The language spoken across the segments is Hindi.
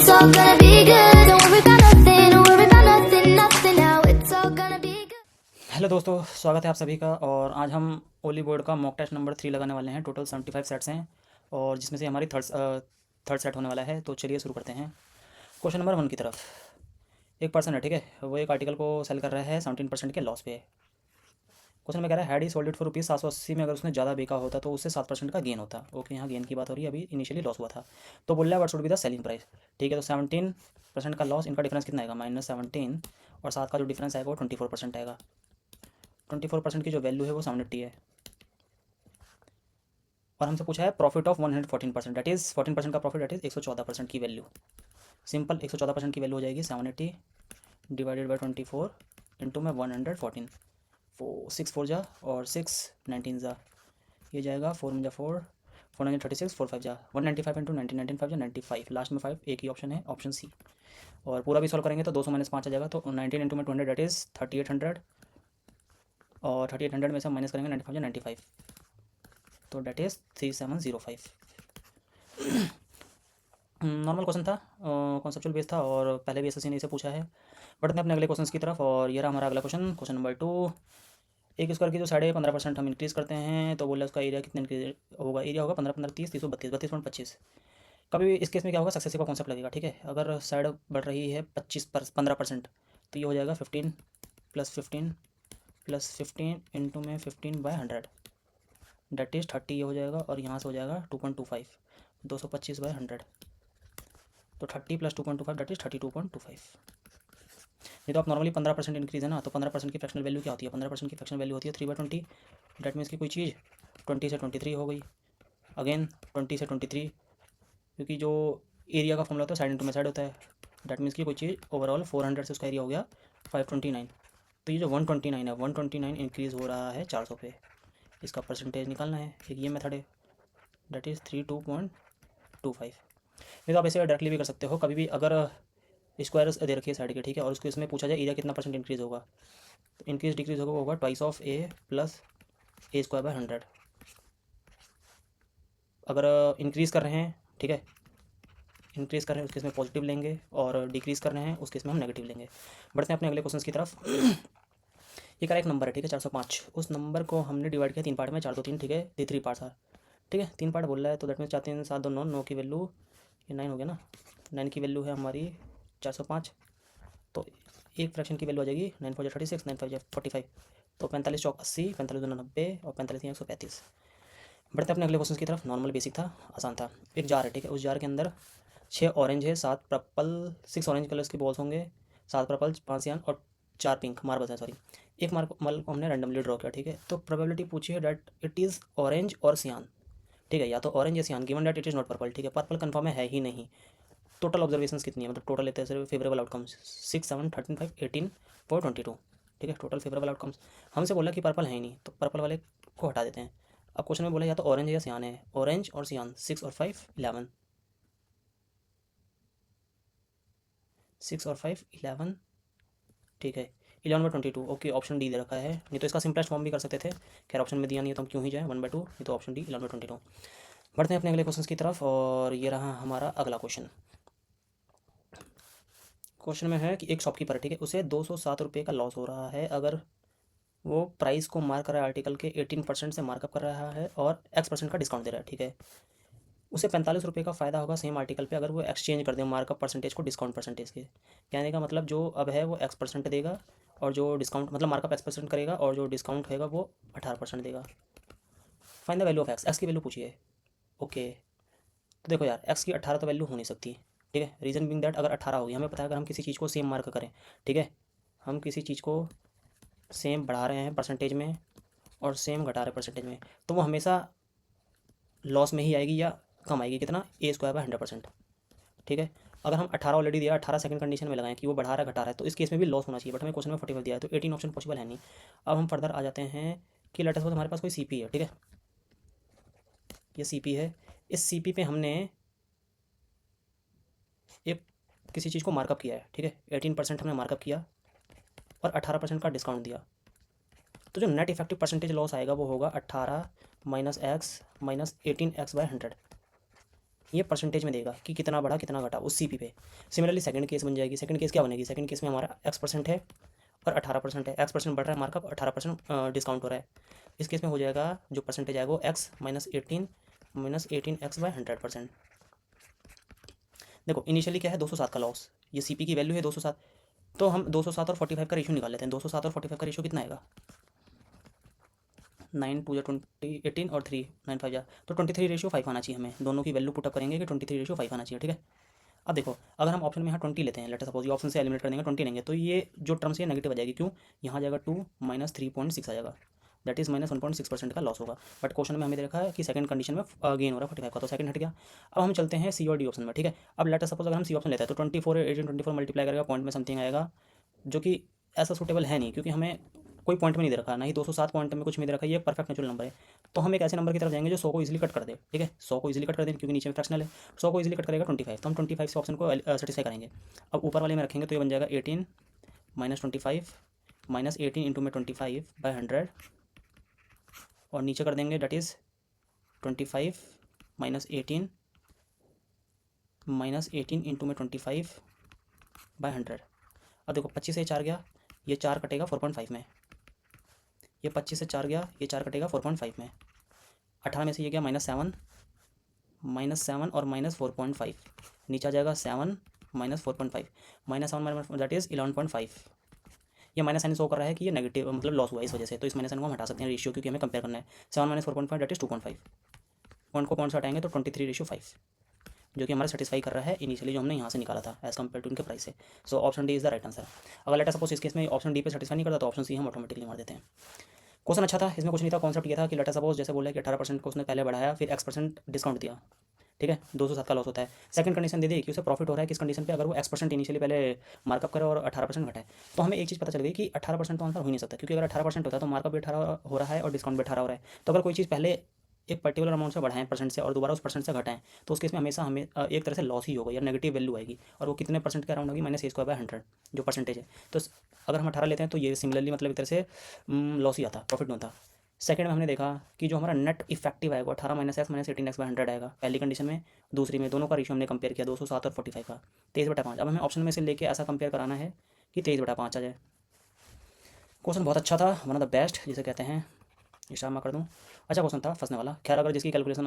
it's all gonna be good. Don't worry about nothing, don't worry about nothing, nothing now. It's all gonna be good. Hello दोस्तों, स्वागत है आप सभी का। और आज हम ओली बोर्ड का मॉक टेस्ट नंबर 3 लगाने वाले हैं। टोटल 75 सेट्स हैं और जिसमें से हमारी थर्ड सेट होने वाला है। तो चलिए शुरू करते हैं। क्वेश्चन नंबर 1 की तरफ। एक पर्सन है, ठीक है, वो एक आर्टिकल को सेल कर रहा है 17% के लॉस पे। क्वेश्चन में कह रहा है had he sold it for rupees 780 में, अगर उसने ज़्यादा बेचा होता तो उससे 7% का गेन होता। ओके, यहाँ गेन की बात हो रही है, अभी इनिशियली लॉस हुआ था। तो बोल रहा है what should be the selling price. ठीक है, तो 17% का लॉस, इनका डिफरेंस कितना आएगा, -17, और 7 का जो डिफरेंस आएगा वो 24% आएगा। 24% की जो वैल्यू है वो 780 है। और हमसे पूछा है प्रॉफिट ऑफ 114%, दैट इज़ 14% का प्रॉफिट, दैट इज़ 114% की वैल्यू। सिंपल 114% की वैल्यू हो जाएगी 780 डिवाइडेड बाई 24 इंटू में 114। 6 4 जा और 6 19 जा, ये जाएगा 4 में जा 4, 436, 4 5 जा 195 इंटू 19, 19 5 जा 95, लास्ट में 5, एक ही ऑप्शन है, ऑप्शन सी। और पूरा भी सॉल्व करेंगे तो 200 माइनस 5 आ जाएगा, तो 19 इंटू में 200 दैट इज़ 3800, और 3800 में से माइनस करेंगे 95 जा 95, तो डेट इज़ 3705। नॉर्मल क्वेश्चन था, कॉन्सेप्चुअल बेस था, और पहले भी एसएससी ने इसे पूछा है। बढ़ते हैं अपने अगले क्वेश्चन की तरफ। और ये रहा हमारा अगला क्वेश्चन, क्वेश्चन नंबर 2। एक स्क्वायर की जो साइड है 15% हम इंक्रीज़ करते हैं, तो बोले उसका एरिया कितना इंक्रीज होगा। एरिया होगा 15 15 30 332 32.25। कभी भी इस केस में क्या होगा, सक्सेसिव का कॉन्सेप्ट लगेगा। ठीक है, अगर साइड बढ़ रही है 15%, तो ये हो जाएगा 15 + 15 + 15 इंटू में 15/100, डेट इज़ 30 ये हो जाएगा। और यहाँ से हो जाएगा 2.25, 225/100, तो 30 + 2.25 डेट इज़ 32.25। नहीं तो आप नॉर्मली 15% इंक्रीज़ है ना, तो 15% की फ्रैक्शनल वैल्यू क्या होती है, 15% की फ्रैक्शनल वैल्यू होती है 3/20। डेट मीन्स की कोई चीज़ 20 से 23 हो गई, अगेन 20 से 23, क्योंकि जो एरिया का फॉर्मूला होता है साइड इंटू में साइड होता है। डेट मीन्स की कोई चीज़ ओवरऑल 400 से उसका एरिया हो गया 529। तो ये जो 129 है, 129 इंक्रीज़ हो रहा है 400 पे, इसका परसेंटेज निकालना है। एक ये मेथड है, डेट इज़ 32.25। नहीं तो आप ऐसे डायरेक्टली भी कर सकते हो। कभी भी अगर स्क्वायर दे रखी है साइड के, ठीक है, और उसको इसमें पूछा जाए एरिया कितना परसेंट इंक्रीज़ होगा, तो इंक्रीज डिक्रीज होगा twice of A plus A²/100। अगर इंक्रीज़ कर रहे हैं, ठीक है, इंक्रीज़ कर रहे हैं उस केस में पॉजिटिव लेंगे, और डिक्रीज़ कर रहे हैं उस केस में हम नेगेटिव लेंगे। बढ़ते हैं अपने अगले क्वेश्चन की तरफ। ये का एक नंबर है, ठीक है, 405। उस नंबर को हमने डिवाइड किया 3 पार्ट में, 4 2 3, ठीक है, ये 3 पार्ट था। ठीक है, 3 पार्ट बोल रहा है, तो दैट मीन्स 4 3 7 2 9, 9 की वैल्यू, ये 9 हो गया ना, 9 की वैल्यू है हमारी 405। तो एक फ्रैक्शन की वैल्यू आ जाएगी 9 4 36, 9 5 45, तो 45 चौक 80, 45 2 90, और 45 135। बढ़ते हैं अपने अगले क्वेश्चन की तरफ। नॉर्मल बेसिक था, आसान था। एक जार है, ठीक है, उस जार के अंदर 6 ऑरेंज है, 7 पर्पल, 6 ऑरेंज कलर्स के बॉल्स होंगे, 7 पर्पल, 5 सियान और 4 पिंक मार्बल्स हैं, सॉरी। एक मार्बल को हमने रैंडमली ड्रॉ किया, ठीक है। तो प्रोबेबिलिटी पूछी है डैट इट इज़ ऑरेंज और सियान, ठीक है, या तो ऑरेंज या सियान, given that it is not purple, ठीक है, पर्पल कन्फर्म है ही नहीं। टोटल ऑब्जर्वेशंस कितनी है, मतलब टोटल लेते हैं फेवरेबल आउटकम्स 6 7 13 5 18 4 22, ठीक है, टोटल फेवरेबल आउटकम्स। हमसे बोला कि पर्पल है ही नहीं, तो पर्पल वाले को हटा देते हैं। अब क्वेश्चन में बोला या तो ऑरेंज या सियान है, ऑरेंज और सियान 6 और 5 11, 6 और 5 11, ठीक है, 11/22। ओके, ऑप्शन डी दे रखा है, नहीं तो इसका सिंपलेस्ट फॉर्म भी कर सकते थे। खैर ऑप्शन में दिया नहीं है तो हम क्यों ही जाए, 1/2, नहीं तो ऑप्शन डी 11/22। बढ़ते हैं अपने अगले क्वेश्चन की तरफ। और ये रहा हमारा अगला क्वेश्चन। क्वेश्चन में है कि एक शॉपकीपर है, ठीक है, उसे 207 रुपये का लॉस हो रहा है अगर वो प्राइस को मार्क कर रहा है आर्टिकल के 18% से मार्कअप कर रहा है और X% का डिस्काउंट दे रहा है, ठीक है। उसे 45 रुपये का फ़ायदा होगा सेम आर्टिकल पे अगर वो एक्सचेंज कर दे मार्कअप परसेंटेज को डिस्काउंट परसेंटेज के। कहने का मतलब जो अब है वो X% देगा, और जो डिस्काउंट मतलब मार्कअप X% करेगा, और जो डिस्काउंट होगा वो 18% देगा। Find the value of x की वैल्यू पूछिए। ओके, तो देखो यार, एक्स की 18 तो वैल्यू हो नहीं सकती, ठीक है। रीज़न बिंग दैट अगर 18 होगी, हमें पता है अगर हम किसी चीज़ को सेम मार्क करें, ठीक है, हम किसी चीज़ को सेम बढ़ा रहे हैं परसेंटेज में और सेम घटा रहे हैं परसेंटेज में, तो वो हमेशा लॉस में ही आएगी या कम आएगी, कितना, A²/100%, ठीक है। अगर हम 18 ऑलरेडी दिया, 18 सेकंड कंडीशन में लगाएं कि वो बढ़ा रहा है घटा रहा है, तो इस केस में भी लॉस होना चाहिए, बट हमें क्वेश्चन में 45 दिया है, तो 18 ऑप्शन पॉसिबल है नहीं। अब हम फर्दर आ जाते हैं कि लेट्स सपोज हमारे पास कोई CP है, ठीक है, ये CP है। इस CP पे हमने एक किसी चीज़ को मार्कअप किया है, ठीक है, 18% हमने मार्कअप किया और 18% का डिस्काउंट दिया, तो जो नेट इफेक्टिव परसेंटेज लॉस आएगा वो होगा 18 - x - 18x/100, ये परसेंटेज में देगा कि कितना बढ़ा कितना घटा उस CP पे। सिमिलरली सेकंड केस बन जाएगी। सेकंड केस क्या बनेगी? सेकंड केस में हमारा X% है और 18% है। X% बढ़ रहा है हमारा, कब? 18% डिस्काउंट हो रहा है। इस केस में हो जाएगा जो परसेंटेज आएगा वो X माइनस 18X/100%। देखो इनिशियली क्या है, 207 का लॉस, ये CP की वैल्यू है 207। तो हम 207 और 45 का रेशियो निकाल लेते हैं। 207 और 45 का रेशियो कितना आएगा? 9 2 20 18 और 3 9 5 तो 23:5 आना चाहिए हमें। दोनों की वैल्यू पुटअप करेंगे कि 23:5 आना चाहिए, ठीक है। अब देखो अगर हम ऑप्शन में यहाँ 20 लेते हैं, लेट सपोज ये ऑप्शन से एलिमिनेट कर देंगे, 20 लेंगे तो ये जो टर्म्स है नेगेटिव आ जाएगी। क्यों? यहाँ जाएगा 2 माइनस 3.6 आ जाएगा, दैट इज माइनस 1.6% का लॉस होगा। बट क्वेश्चन में हमें दे रखा है कि सेकंड कंडीशन में गेन हो रहा है 45 का, तो सेकंड हट गया। अब हम चलते हैं C और D ऑप्शन में, ठीक है। अब लेट सपोज अगर हम C ऑप्शन लेते हैं तो 24 18 24 मल्टीप्लाई करेगा पॉइंट में समथिंग आएगा, जो कि ऐसा सूटेबल है नहीं, क्योंकि हमें कोई पॉइंट में नहीं दे रखा, ना ही 207 पॉइंट में कुछ में दे रखा है। ये परफेक्ट नेचुरल नंबर है। तो हम एक ऐसे नंबर की तरफ जाएंगे जो 100 को इजीली कट कर दे, ठीक है। 100 को इजीली कट कर दे क्योंकि नीचे में फ्रैक्शनल है। 100 को इजीली कट करेगा 25, तो हम 25 से ऑप्शन को सेटिस्फाई करेंगे। अब ऊपर वाले में रखेंगे तो ये बन जाएगा 18 माइनस 25 माइनस 18 इंटू में 25/100, और नीचे कर देंगे डेट इज़ 25 माइनस 18 इंटू में 25/100। अब देखो 25 से 4 गया, ये 4 कटेगा 4.5 में। ये 25 से 4 गया, ये 4 कटेगा 4.5 में। 18 में से ये गया -7 और माइनस 4.5, नीचे आ जाएगा 7 माइनस 4.5 -7 दैट इज़ 11.5। ये माइनस साइन शो कर रहा है कि ये नेगेटिव मतलब लॉस हुआ है इस वजह से, तो इस माइनस साइन को हम हटा सकते हैं रेशियो, क्योंकि हमें कंपेयर करना है। 7 माइनस 4.5 दैट इज़ 2.5। पॉइंट को पॉइंट से हटाएंगे तो 23:5, जो कि हमारा सेटिस्फाई कर रहा है इनिशियली जो हमने यहाँ से निकाला था एज कम्पेयर टू इनके प्राइस से। So option D is the right answer. अगर लेट सपोज इस केस में ऑप्शन डी पे सेटिस्फाई नहीं करता तो ऑप्शन सी हम ऑटोमेटिकली मार देते हैं। क्वेश्चन अच्छा था, इसमें कुछ नहीं था। कॉन्सेप्ट ये था कि लेट सपोज जैसे बोला कि 18% को उसने पहले बढ़ाया, फिर X% डिस्काउंट दिया, ठीक है। 207 का लॉस होता है। सेकंड कंडीशन दे दी कि उसे प्रॉफिट हो रहा है किस कंडीशन पे, अगर वो X% इनिशियली पहले मार्कअप करे और 18% घटाए। तो हमें एक चीज़ पता चल गई कि 18% तो आंसर हो ही नहीं सकता, क्योंकि अगर 18% होता है तो मार्कअप भी 18 हो रहा है और डिस्काउंट भी 18 हो रहा है। तो अगर कोई चीज़ पहले एक पर्टिकुलर अमाउंट से बढ़ाएं परसेंट से और दोबारा उस परसेंट से घटाएं, तो उस केस में हमेशा हमें एक तरह से लॉस ही होगा या नेगेटिव वैल्यू आएगी, और वो कितने परसेंट के अराउंड होगी? -a² जो परसेंटेज है। तो अगर हम 18 लेते हैं तो ये सिमिलरली मतलब एक तरह से लॉस ही आता, प्रॉफिट नहीं होता। सेकंड में हमने देखा कि जो हमारा नेट इफेक्टिव आएगा 18 माइनस एक्स माइनस 18x/100 आएगा पहली कंडीशन में। दूसरी में दोनों का रेशियो हमने कंपेयर किया 207 और 45 का, 23/5। अब हमें ऑप्शन में से लेके ऐसा कंपेयर कराना है कि 23/5 आ जाए। क्वेश्चन बहुत अच्छा था, वन ऑफ द बेस्ट जिसे कहते हैं, इशारा कर दूँ। अच्छा क्वेश्चन था, फंसने वाला। खैर अगर जिसकी कैलकुलेशन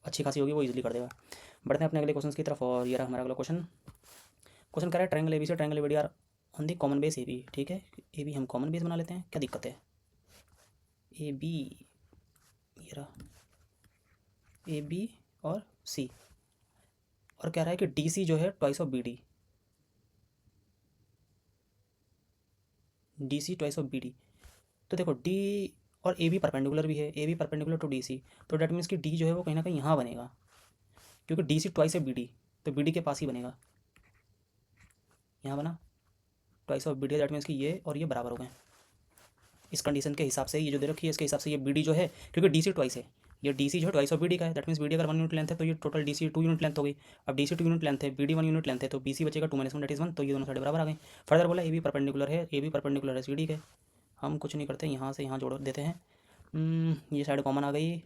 अच्छी खासी होगी वो इजीली कर देगा। बढ़ते हैं अपने अगले क्वेश्चन की तरफ, और ये रहा हमारा अगला क्वेश्चन। क्वेश्चन कह रहा है triangle ABC triangle ABD are on the common base AB, ठीक है। AB हम कॉमन बेस बना लेते हैं, क्या दिक्कत है। AB ये रहा AB और C, और कह रहा है कि DC जो है twice of BD, DC twice of BD। तो देखो D और AB परपेंडिकुलर भी है, AB परपेंडिकुलर टू DC, तो डैट मीन्स कि D जो है वो कहीं ना कहीं यहाँ बनेगा, क्योंकि DC ट्वाइस है BD, तो BD के पास ही बनेगा। यहाँ बना twice of BD, that means कि ये और ये बराबर हो गए इस कंडीशन के हिसाब से। ये जो दे रखी है इसके हिसाब से ये BD जो है, क्योंकि DC ट्वाइस है, ये DC जो है ट्वाइस ऑफ BD का है, दैट मीन्स BD अगर 1 यूनिट लेंथ है तो ये टोटल DC 2 यूनिट लेंथ हो गई। अब DC 2 यूनिट लेंथ है, BD 1 यूनिट लेंथ है, तो BC बचेगा 2 - 1 दैट इज 1, तो ये दोनों साइड बराबर आ गए। फर्दर बोला AB परपेंडिकुलर है, AB परपेंडिकुलर है CD के। हम कुछ नहीं करते, यहाँ से यहाँ जोड़ देते हैं। ये साइड कॉमन आ गई,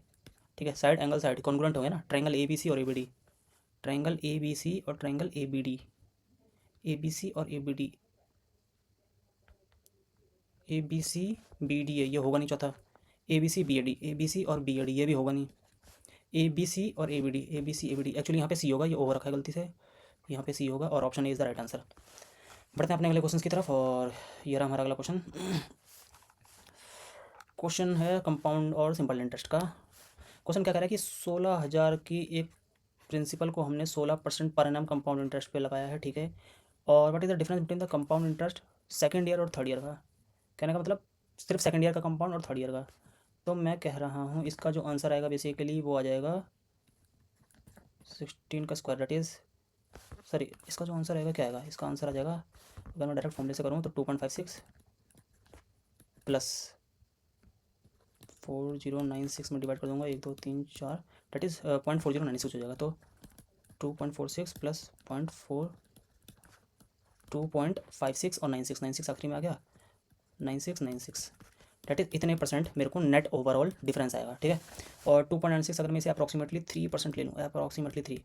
ठीक है। साइड एंगल साइड कॉन्ग्रुएंट हो गया ना, ट्रायंगल ABC और ABD, ट्रायंगल ABC और ट्रायंगल ABD, ABC और ABD, ABC BD है, ये होगा नहीं चौथा। ABC BAD, ABC और BAD ये भी होगा नहीं। ABC और ABD, ABC ABD, एक्चुअली यहाँ पे C होगा, ये ओवर रखा है गलती से, यहाँ पे C होगा और option A is the right answer. बढ़ते हैं अपने अगले क्वेश्चन की तरफ, और ये रहा हमारा अगला क्वेश्चन। क्वेश्चन है कंपाउंड और सिंपल इंटरेस्ट का। क्वेश्चन क्या कह रहा है कि 16,000 की एक प्रिंसिपल को हमने 16% पर एनम कंपाउंड इंटरेस्ट पे लगाया है, ठीक है। और what is the difference between the compound interest second year और थर्ड ईयर का। कहने का मतलब सिर्फ सेकंड ईयर का कंपाउंड और थर्ड ईयर का। तो मैं कह रहा हूँ इसका जो आंसर आएगा बेसिकली वो आ जाएगा 16 का स्क्वायर, दैट इज़ सॉरी, इसका जो आंसर आएगा क्या आएगा, इसका आंसर आ जाएगा, अगर मैं डायरेक्ट फॉर्मूले से करूँ तो 2.56 प्लस 4096 में डिवाइड कर दूंगा 1 2 3 4, दैट इज़ 0.4096 हो जाएगा। तो 2.46 प्लस 2.56 और 96 आखिरी में आ गया, 96 दैट इज़ इतने परसेंट मेरे को नेट ओवरऑल डिफरेंस आएगा, ठीक है। और 2.96 अगर मैं इसे अप्रॉक्सीमेटली 3% ले लूँ, अप्रॉक्सीमेटली 3,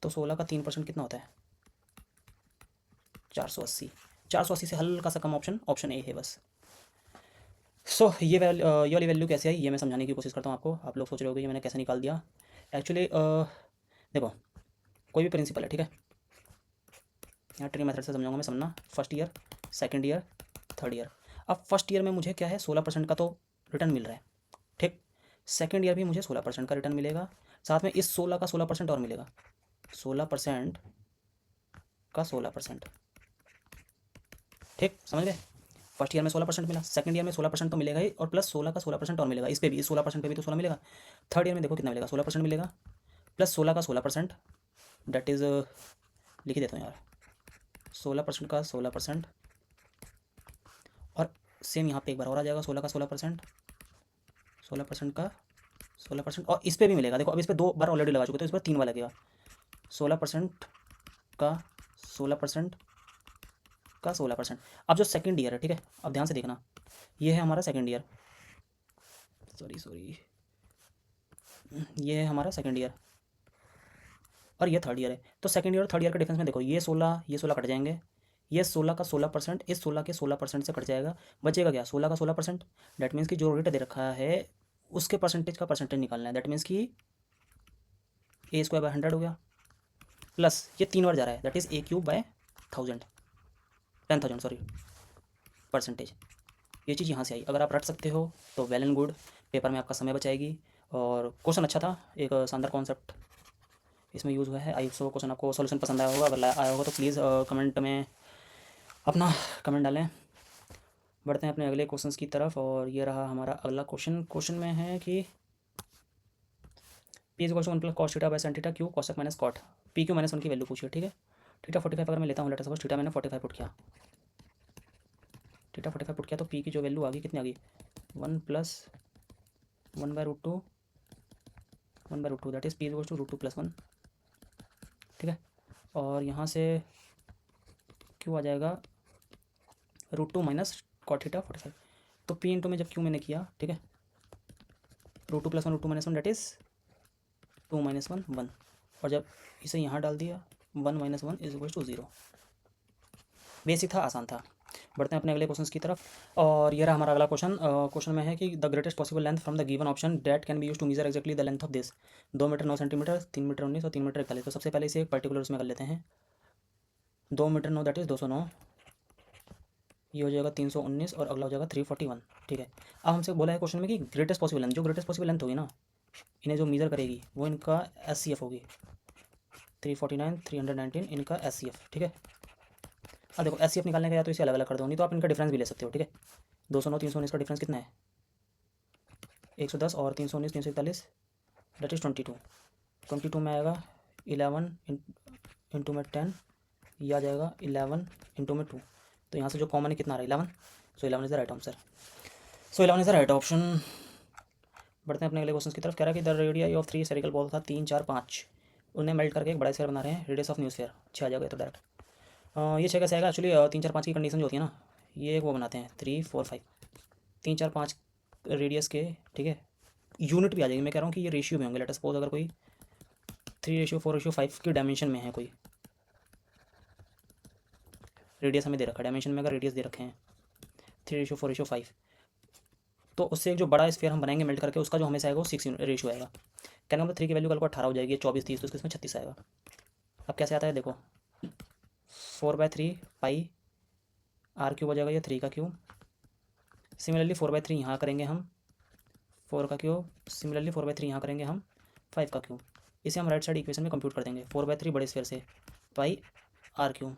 तो 16 का 3% कितना होता है? 480। 480 से हल्का सा कम ऑप्शन ए है बस। सो ये वाली वैल्यू कैसे आई ये मैं समझाने की कोशिश करता हूँ आपको। आप लोग सोच रहे होगे ये मैंने कैसे निकाल दिया। एक्चुअली देखो, कोई भी प्रिंसिपल है, ठीक है, यहाँ ट्री मेथड से समझाऊंगा मैं, समझना। First year, second year, third year. अब फर्स्ट ईयर में मुझे क्या है, 16% का तो रिटर्न मिल रहा है, ठीक। सेकंड ईयर भी मुझे 16% का रिटर्न मिलेगा, साथ में इस 16 का 16% और मिलेगा। 16% का 16%, ठीक, समझ गए। फर्स्ट ईयर में 16% मिला, सेकंड ईयर में 16% तो मिलेगा ही, और प्लस 16 का 16% और मिलेगा। इस पे भी, इस 16% पे भी तो 16 मिलेगा। थर्ड ईयर में देखो कितना मिलेगा, 16% मिलेगा, प्लस 16 का 16%, डेट इज़, लिख ही देता हूँ यार, 16% का 16%, और सेम यहाँ पे एक बार और आ जाएगा 16 का 16%, 16% का 16%, और इस पर भी मिलेगा। देखो अब इस पर 2 बार ऑलरेडी लगा चुके, तो इस पर 3 बार लगेगा। 16% का 16% का 16%। अब जो सेकंड ईयर है, ठीक है, अब ध्यान से देखना, ये है हमारा सेकंड ईयर, सॉरी, ये है हमारा सेकंड ईयर, और ये थर्ड ईयर है। तो सेकंड ईयर और थर्ड ईयर के डिफरेंस में देखो, ये 16 कट जाएंगे, ये 16 का 16% इस 16 के 16% से कट जाएगा, बचेगा क्या, 16 का 16%। डैट मीन्स कि जो रेट दे रखा है उसके परसेंटेज का परसेंटेज निकालना है। दैट मीन्स कि a² / 100 हो गया, प्लस ये 3 बार जा रहा है, that is a³ / 10,000 sorry, percentage. ये चीज़ यहाँ से आई। अगर आप रट सकते हो तो वेल एंड गुड, पेपर में आपका समय बचाएगी। और क्वेश्चन अच्छा था, एक शानदार कॉन्सेप्ट इसमें यूज़ हुआ है। आई सो क्वेश्चन आपको सॉल्यूशन पसंद आया होगा। अगर आया होगा तो प्लीज़ कमेंट में अपना कमेंट डालें। बढ़ते हैं अपने अगले क्वेश्चंस की तरफ, और ये रहा हमारा अगला क्वेश्चन। क्वेश्चन में है कि P = 1 + cos theta / sin theta Q cosec - cot। PQ - 1 की वैल्यू पूछी है, ठीक है। थीटा 45 अगर मैं लेता हूँ, लेट सपोज थीटा मैंने 45 पुट किया, थीटा 45 पुट किया, तो P की जो वैल्यू आ गई कितनी आ गई, 1 + 1/√2, 1/√2, दैट इज़ P = √2 + 1, ठीक है। और यहाँ से Q आ जाएगा √2 - cot थीटा 45। तो P इंटू में जब Q मैंने किया, ठीक है, √2 + 1 √2 - 1 दैट इज़ 2 - 1 1, और जब इसे यहाँ डाल दिया 1 - 1 = 0। बेसिक था, आसान था। बढ़ते हैं अपने अगले क्वेश्चन की तरफ, और ये रहा हमारा अगला क्वेश्चन। क्वेश्चन में है कि the greatest possible length from the given option that can be use to measure exactly the length of this. 2 metre 9 centimetre, 3 metre 19 और 3 मीटर 41। तो सबसे पहले इसे एक पर्टिकुलर उसमें कर लेते हैं। 2 मीटर 9 दैट इज़ 209, ये हो जाएगा 319, और अगला हो जाएगा 341, ठीक है। अब हमसे बोला है क्वेश्चन में कि ग्रेटेस्ट पॉसिबल लेंथ, जो ग्रेटेस्ट पॉसिबल लेंथ होगी ना, इन्हें जो मेजर करेगी वो इनका SCF होगी। 349 319 इनका SCF, ठीक है। अब देखो SCF निकालने का या तो इसे अलग अलग कर दो, नहीं तो आप इनका डिफरेंस भी ले सकते हो, ठीक है। 209 319 का डिफरेंस कितना है, 110, और 319 341 दैट इज़ 22। 22 में आएगा 11 इंटू में 10, ये आ जाएगा 11 इंटू में 2। तो यहाँ से जो कॉमन है कितना आ रहा है, 11। सो 11 is the right answer. So 11 is the right option. बढ़ते हैं अपने अगले क्वेश्चन की तरफ। कह रहा है कि the radii of 3 spherical ball था 3 4 5, उन्हें मेल्ट करके एक बड़ा स्फेयर बना रहे हैं, रेडियस ऑफ न्यू स्फेयर 6 आ जाएगा तो डायरेक्ट। ये 6 कैसे आएगा, एक्चुअली 3 4 5 की कंडीशन जो होती है ना, ये एक वो बनाते हैं 3 4 5, 3 4 5 रेडियस के, ठीक है। यूनिट भी आ जाएगी, मैं कह रहा हूँ कि ये रेशियो में होंगे। लेट सपोज अगर कोई 3:4:5 की डायमेंशन में है, कोई रेडियस हमें दे रखा है, डायमेंशन में अगर रेडियस दे रखे हैं 3:4:5, तो उससे एक जो बड़ा स्फेयर हम बनाएंगे मेल्ट करके, उसका जो हमेशा आएगा वो 6 रेशियो आएगा। कहने मतलब 3 की वैल्यू कल को 18 हो जाएगी, 24 30, तो इसमें 36 आएगा। अब कैसे आता है देखो, 4/3 पाई r³ हो जाएगा, ये 3 का क्यूब। सिमिलरली 4/3 यहाँ करेंगे हम, 4 का क्यूब। सिमिलरली 4/3 यहाँ करेंगे हम, 5 का क्यूब। इसे हम राइट साइड इक्वेशन में कंप्यूट कर देंगे, 4/3 बड़े स्फेयर से पाई r³।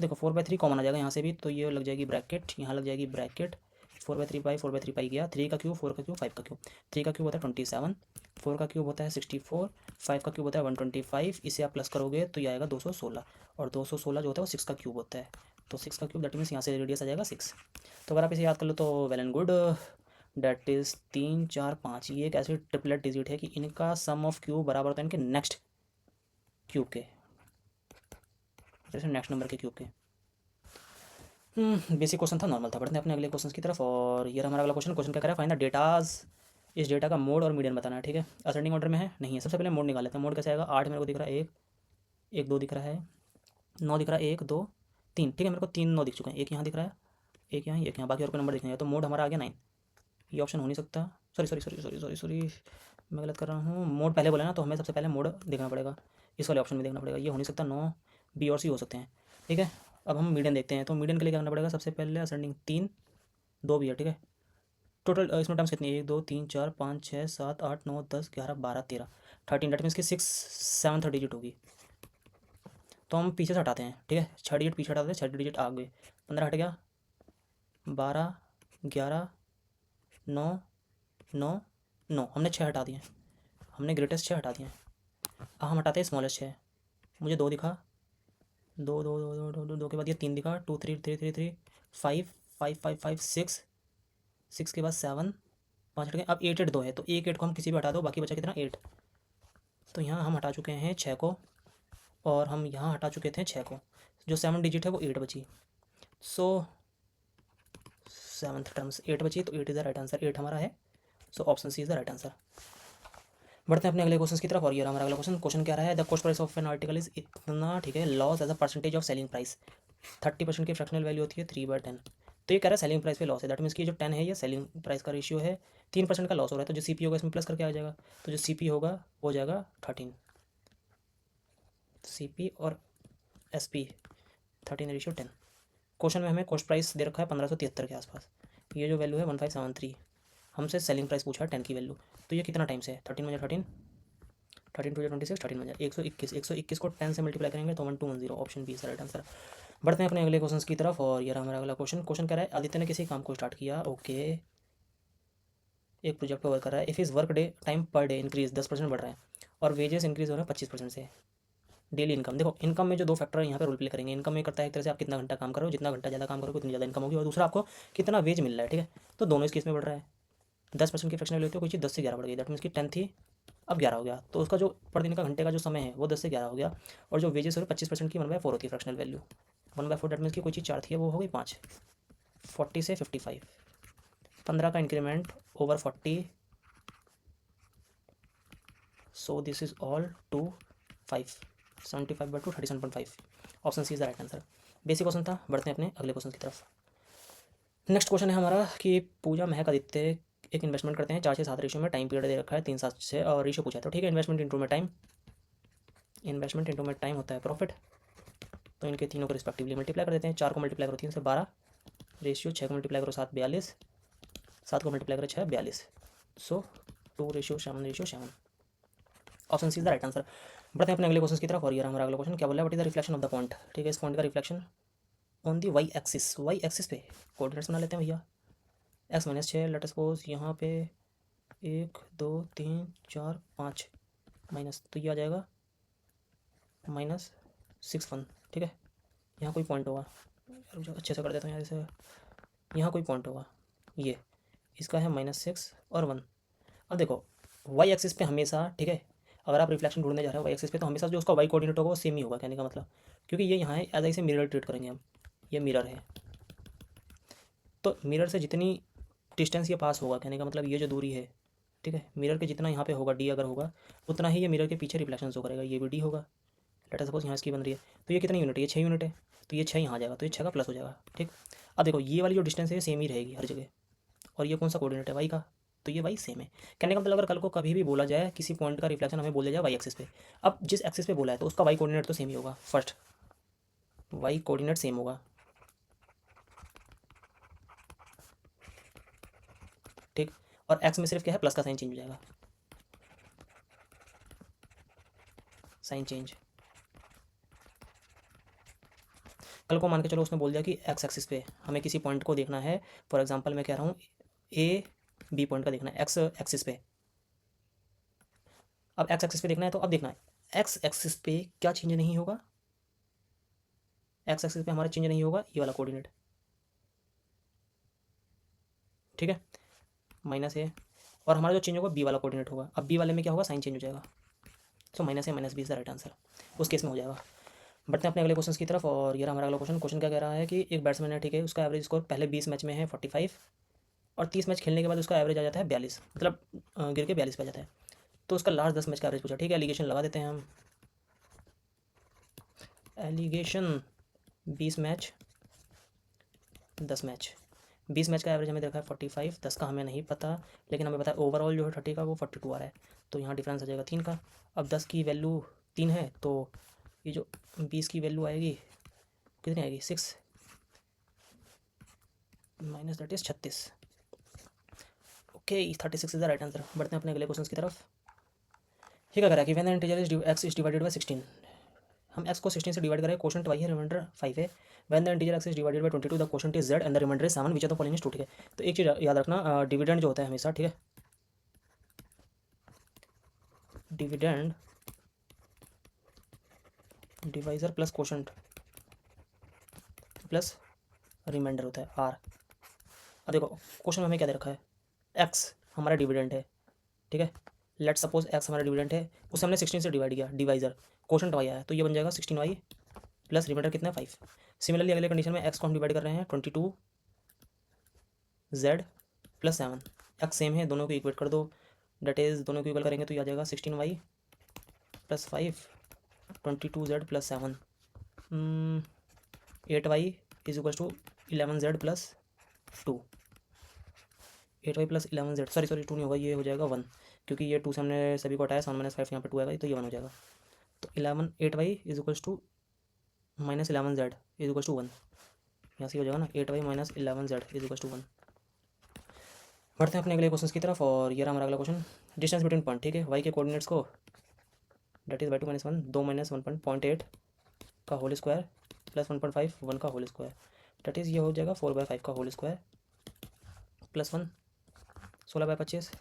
देखो 4/3 कॉमन आ जाएगा यहाँ से भी, तो ये लग जाएगी ब्रैकेट, यहाँ लग जाएगी ब्रैकेट। 4/3 पाई 4/3 पाई गया, 3 का क्यूब 4 का क्यूब 5 का क्यूब। 3 का क्यूब होता है 27, 4 का क्यूब होता है 64, 5 का क्यूब होता है 125। इसे आप प्लस करोगे तो ये आएगा 216, और 216 जो होता है वो 6 का क्यूब होता है। तो 6 का क्यूब दैट मीन्स यहाँ से रेडियस आ जाएगा 6। तो अगर आप इसे याद कर लो तो well and good, that is 3 4 5। ये एक ऐसी ट्रिपलेट डिजिट है कि इनका सम ऑफ क्यूब बराबर होता है इनके नेक्स्ट क्यूब के, जैसे नेक्स्ट नंबर के क्यूब के। बेसिक क्वेश्चन था, नॉर्मल था। बढ़ते हैं अपने अगले क्वेश्चन की तरफ, और ये हमारा अगला क्वेश्चन क्या कह रहा है, फाइंड द डेटाज, इस डेटा का मोड और मीडियन बताना है, ठीक है। असेंडिंग ऑर्डर में है, नहीं है। सबसे पहले मोड निकाल लेते हैं। मोड कैसे आएगा, 8 मेरे को दिख रहा है 1 1 2 दिख रहा है, 9 दिख रहा है, 1 2 3, ठीक है। मेरे को 3 9 दिख चुके हैं, एक यहाँ दिख रहा है, एक यहाँ, एक यहाँ, बाकी और कोई नंबर दिख नहीं है। तो मोड हमारा आ गया 9। ये ऑप्शन हो नहीं सकता, sorry sorry sorry sorry sorry sorry, मैं गलत कर रहा हूँ। मोड पहले बोला ना, तो हमें सबसे पहले मोड देखना पड़ेगा, इस वाले ऑप्शन में देखना पड़ेगा। ये हो नहीं सकता, 9 बी और सी हो सकते हैं, ठीक है। अब हम मीडियन देखते हैं, तो मीडियन के लिए क्या करना पड़ेगा, सबसे पहले असेंडिंग 3 2 भी है, ठीक है। टोटल इसमें टर्म्स कितनी है, 1 2 3 4 5 6 7 8 9 10 11 12 13 13, डेट मीन्स की 6 7 डिजिट होगी। तो हम पीछे से हटाते हैं, ठीक है। 6 डिजिट पीछे हटाते हैं, 6 डिजिट आगे, 15 हट गया, 12 11 9 9 9, हमने 6 हटा दिए, हमने ग्रेटेस्ट 6 हटा दिए। अब हम हटाते हैं स्मॉलेस्ट 6, मुझे 2 दिखा, 2 2 2 2 2 2 2 के बाद ये 3 दिखा, 2 3 3 3 3 5 5 5 5 6 6 के बाद 7 5 हट गए। अब 8 8 2 है, तो एक 8 को हम किसी भी हटा दो, बाकी बचा कितना 8। तो यहाँ हम हटा चुके हैं 6 को, और हम यहाँ हटा चुके थे 6 को, जो 7 डिजिट है वो 8 बची। सो 7th टर्म्स 8 बची, तो 8 इज़ द राइट आंसर, 8 हमारा है। So option C is the right answer. बढ़ते हैं अपने अगले क्वेश्चन की तरफ, और ये हमारा अगला क्वेश्चन क्या रहा है, the cost price of an article is इतना, ठीक है, loss as a percentage of selling price. 30% की फ्रैक्शनल वैल्यू होती है 3/10। तो ये कह रहा है सेलिंग प्राइस पे लॉस है, दैट मीन्स कि जो 10 है ये सेलिंग प्राइस का रेशियो है, 3% का लॉस हो रहा है। तो जो CP होगा इसमें प्लस करके आ जाएगा, तो जो CP होगा वो हो जाएगा 13, CP और SP 13/10। क्वेश्चन में हमें कॉस्ट प्राइस दे रखा है 1573 के आसपास, ये जो वैल्यू है 1573, हमसे सेलिंग प्राइस पूछा है 10 की वैल्यू। तो ये कितना टाइम्स है, 13 बजा 13 13 टू 26, 13 बजा 121 को 10 से मल्टीप्लाई करेंगे तो 1210, option B is right answer. बढ़ते हैं अपने अगले क्वेश्चन की तरफ, और ये हमारा अगला क्वेश्चन कह रहा है आदित्य ने किसी काम को स्टार्ट किया, ओके, एक प्रोजेक्ट पर वर्क कर रहा है। If is work day time per day increase 10% बढ़ रहा है, और वेजेस इंक्रीज हो रहे हैं 25% से। डेली इनकम, देखो इनकम में जो 2 फैक्टर यहाँ पे रोल प्ले करेंगे। इनकम में करता है एक तरह से आप कितना घंटा काम करो, जितना घंटा ज़्यादा काम करोगे उतनी ज़्यादा इनकम होगी, और दूसरा आपको कितना वेज मिल रहा है, ठीक है। तो दोनों इस केस में बढ़ रहा है। 10% की फ्रैक्शनल लेते हो, कोई चीज़ 10 से 11 बढ़ गई, दैट मीन्स कि 10 थी अब 11 हो गया, तो उसका जो पर दिन का घंटे का जो समय है वो 10 से 11 हो गया। और जो वेजेस हो रहे 25% की 1/4 होती है फ्रैक्शनल वैल्यू, 1/4, दैट मीन्स की कोई चीज़ 4 थी वो हो गई 5, 40 से 55, 15 का increment over 40, so this is all to 5, 75/2 37.5, option C is the right answer. Basic question था, बढ़ते हैं अपने अगले क्वेश्चन की तरफ। नेक्स्ट क्वेश्चन है हमारा कि पूजा महक आदित्य एक इन्वेस्टमेंट करते हैं 4 से 7 रेशियो में, टाइम पीरियड दे रखा है 3 7 6 और रेशियो पूछा है। तो ठीक है, इन्वेस्टमेंट इंटू में टाइम, इन्वेस्टमेंट इंटू में टाइम होता है प्रॉफिट। तो इनके तीनों को रिस्पेक्टिवली मल्टीप्लाई कर देते हैं। 4 को मल्टीप्लाई करो 3 से 12, रेशियो 6 को मल्टीप्लाई करो 7 42, 7 को मल्टीप्लाई करो 6 42, so 2:7, option C is the right answer. बढ़ते हैं अपने अगले क्वेश्चन की तरफ, और ये हमारा अगला क्वेश्चन क्या बोला है, what is the reflection of the point, ठीक है। इस पॉइंट का reflection on the Y axis, Y axis पे कोऑर्डिनेट्स बना लेते हैं भैया। x-6 लेट सपोज यहाँ पे 1 2 3 4 5 माइनस, तो ये आ जाएगा -6 1, ठीक है। यहाँ कोई पॉइंट होगा, जो अच्छे से कर देता हूँ यहाँ से, यहाँ कोई पॉइंट होगा, ये इसका है -6 और 1। अब देखो वाई एक्सिस पे हमेशा, ठीक है, अगर आप रिफ्लेक्शन ढूंढने जा रहे हो वाई एक्सिस पे, तो हमेशा जो उसका वाई कोऑर्डिनेट होगा वो सेम ही होगा, कहने का मतलब, क्योंकि ये यहाँ है एज इसे मिरर ट्रीट करेंगे हम, ये मिरर है, तो मिरर से जितनी डिस्टेंस ये पास होगा, कहने का मतलब ये जो दूरी है, ठीक है, मिरर के जितना यहाँ पे होगा d अगर होगा, उतना ही ये मिरर के पीछे रिफ्लेक्शन शो करेगा, ये भी d होगा। लेट सपोज यहाँ इसकी बन रही है, तो ये कितनी यूनिट है, ये 6 यूनिट है, तो ये 6 यहाँ आ जाएगा, तो ये 6 का प्लस हो जाएगा, ठीक। अब देखो ये वाली जो डिस्टेंस है ये सेम ही रहेगी हर जगह, और ये कौन सा कोऑर्डिनेट है वाई का, तो ये वाई सेम है। कहने का मतलब अगर कल को कभी भी बोला जाए किसी पॉइंट का रिफ्लेक्शन हमें बोला जाए वाई एक्सिस पे, अब जिस एक्सिस पे बोला है तो उसका वाई कोऑर्डिनेट तो सेम ही होगा, फर्स्ट वाई कोऑर्डिनेट सेम होगा, ठीक। और एक्स में सिर्फ क्या है, प्लस का साइन चेंज हो जाएगा, साइन चेंज। कल को मान के चलो उसने बोल दिया कि एक्स एक्सिस पे हमें किसी पॉइंट को देखना है, फॉर एग्जांपल मैं कह रहा हूँ ए बी पॉइंट का देखना है एक्स एक्सिस पे। अब एक्स एक्सिस पे देखना है, तो अब देखना है एक्स एक्सिस पे क्या चेंज नहीं होगा, एक्स एक्सिस पे हमारा चेंज नहीं होगा ये वाला कोऑर्डिनेट, ठीक है, -a, और हमारा जो चेंज होगा बी वाला कोऑर्डिनेट होगा। अब बी वाले में क्या होगा, साइन चेंज हो जाएगा, सो -a -b is the right answer, उस केस में हो जाएगा। बढ़ते हैं अपने अगले क्वेश्चन की तरफ, और ये हमारा अगला क्वेश्चन क्या कह रहा है कि एक बैट्समैन है, ठीक है, उसका एवरेज स्कोर पहले 20 मैच में है 45, और 30 मैच खेलने के बाद उसका एवरेज आ जाता है 42, मतलब गिर के 42 पे आ जाता है। तो उसका लास्ट 10 मैच का एवरेज पूछा, ठीक है, एलिगेशन लगा देते हैं हम, एलिगेशन 20 मैच 10 मैच, 20 मैच का एवरेज हमें देखा है 45, 10 का हमें नहीं पता, लेकिन हमें पता है ओवरऑल जो है 30 का वो 42 आ रहा है, तो यहाँ डिफरेंस आ जाएगा 3 का। अब 10 की वैल्यू 3 है, तो ये जो 20 की वैल्यू आएगी कितनी आएगी 6 minus that is 36। Okay 36 is the right answer. बढ़ते हैं अपने अगले क्वेश्चन की तरफ। ये क्या करा कि when integer is x is divided bye 16, हम x को 16 से डिवाइड करें, क्वोशंट y है, रिमाइंडर 5 है। When the integer x is divided by 22 the quotient is z and the remainder is 7 which are the following is 2, ठीक है। तो एक चीज़ याद रखना, डिविडेंड जो होता है हमेशा, ठीक है, dividend divisor plus quotient plus remainder होता है r। अब देखो क्वेश्चन में हमें क्या दे रखा है, x हमारा डिविडेंड है, ठीक है, लेट सपोज x हमारा डिविडेंड है, उसे हमने 16 से डिवाइड किया, डिवाइजर क्वोशंट y आया, तो ये बन जाएगा 16y प्लस रिमाइंडर कितना है 5। सिमिलरली अगले कंडीशन में x को हम डिवाइड कर रहे हैं 22z प्लस 7, x सेम है, दोनों को इक्वेट कर दो, डेट इज दोनों को इक्वल करेंगे तो ये आ जाएगा 16y plus 5 22z plus 7, 8y is equal to 11z plus 2, 8y plus 11z, sorry 2 नहीं होगा, ये हो जाएगा 1, क्योंकि ये 2 से हमने सभी को हटाया, 7 माइनस 5 यहाँ पे 2 आएगा, तो ये 1 हो जाएगा। तो 8y is equal to minus 11z is equal to 1, यहाँ से हो जाएगा ना 8y minus 11z is equal to 1। बढ़ते हैं अपने अगले क्वेश्चन की तरफ, और ये रहा हमारा अगला क्वेश्चन, डिस्टेंस बिटवीन पॉइंट, ठीक है, y के कोऑर्डिनेट्स को डेट इज y2 -1 2 माइनस 1.8 का होल स्क्वायर प्लस 1.5 1 का होल स्क्वायर, डेट इज़ ये हो जाएगा 4/5 का होल स्क्वायर प्लस 1 16/25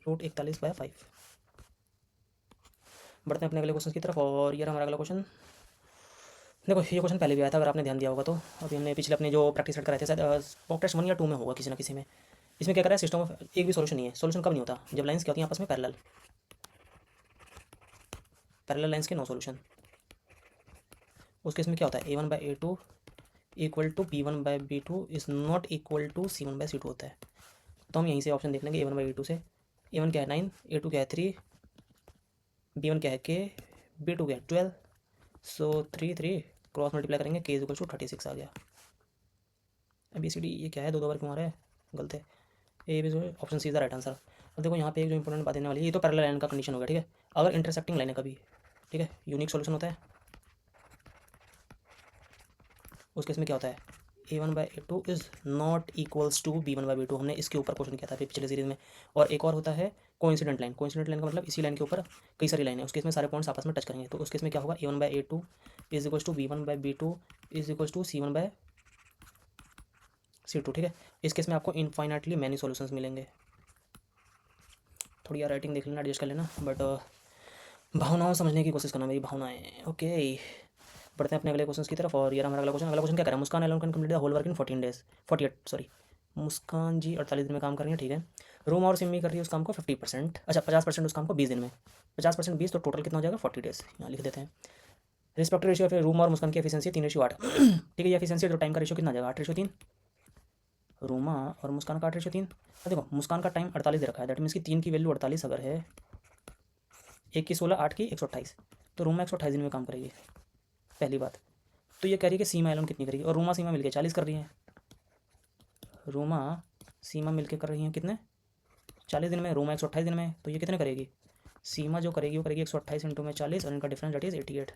रूट 41/5। बढ़ते हैं अपने अगले क्वेश्चन की तरफ, और ये रहा हमारा अगला क्वेश्चन। देखो ये क्वेश्चन पहले भी आया था, अगर आपने ध्यान दिया होगा तो, अभी हमने पिछले अपने जो प्रैक्टिस सेट कराए थे शायद मॉक टेस्ट 1 या 2 में होगा किसी ना किसी में। इसमें क्या करा है, सिस्टम ऑफ एक भी सॉल्यूशन नहीं है। सॉल्यूशन कब नहीं होता, जब लाइंस क्या होती हैं आपस में पैरेलल लाइंस के नो सॉल्यूशन, उस केस में क्या होता है a1/a2 equal to b1/b2 is not equal to c1/c2 होता है। तो हम यहीं से ऑप्शन देख लेंगे a1/a2 से, a1 क्या है 9, a2 क्या है 3, b1 क्या है k, b2 क्या है 12, सो 3 क्रॉस मल्टीप्लाई करेंगे k इज इक्वल टू 36 आ गया। बी सी डी ये क्या है, दो बार क्यों आ रहा है, गलत है, A B option C is the right answer. अब देखो यहाँ पे एक जो इंपॉर्टेंट बात देने वाली है, ये तो पैरेलल लाइन का कंडीशन होगा, ठीक है, अगर इंटरसेक्टिंग लाइन है कभी, ठीक है, यूनिक सॉल्यूशन होता है, उस केस में क्या होता है a1/a2 is not equals to b1/b2, हमने इसके ऊपर क्वेश्चन किया था पिछले सीरीज में। और एक और होता है कोइंसिडेंट लाइन, कोइंसिडेंट लाइन का मतलब इसी लाइन के ऊपर कई सारी लाइन है, उस केस में सारे पॉइंट्स आपस में टच करेंगे, तो उस केस में क्या होगा a1/a2 is equals to b1/b2 is equals to c1/c2, ठीक है। इस केस में आपको इनफाइनाइटली मैनी सॉल्यूशंस मिलेंगे। थोड़ी यार राइटिंग देख लेना, एडजस्ट कर लेना, बट भावनाओं समझने की कोशिश करना, मेरी भावनाएं, ओके। बढ़ते हैं अपने अगले क्वेश्चन की तरफ, और ये हमारा अगला क्वेश्चन क्या करें, Muskan alone can complete the whole work in 14 days 48 sorry, Muskan ji 48 दिन में काम कर रही है, ठीक है। रूमा और सिमी कर रही है उस काम को 50%, अच्छा 50% उस काम को 20 दिन में, 50% 20, तो टोटल कितना हो जाएगा 40 डेज, यहाँ लिख देते हैं। रिस्पेक्टिव रेशियो फिर रूमा और मुस्कान की एफिशिएंसी 3:8, ठीक है, ये एफिशिएंसी तो टाइम का रेशियो कितना आ जाएगा 8:3, रूमा और मुस्कान का 8:3। देखो मुस्कान का टाइम 48 दे रखा है, दैट मीन्स कि 3 की वैल्यू 48 अगर है, 1 की 16, 8 की 128, तो रूमा 128 दिन में काम करेगी, पहली बात। तो ये कह रही है कि सीमा एलोन कितनी करेगी, और रूमा सीमा मिलके 40 कर रही हैं, रूमा सीमा मिलके कर रही हैं कितने 40 दिन में, रूमा 128 दिन में, तो ये कितने करेगी, सीमा जो करेगी वो करेगी 128 इंटू में 40, और इनका डिफरेंस दैट इज 88,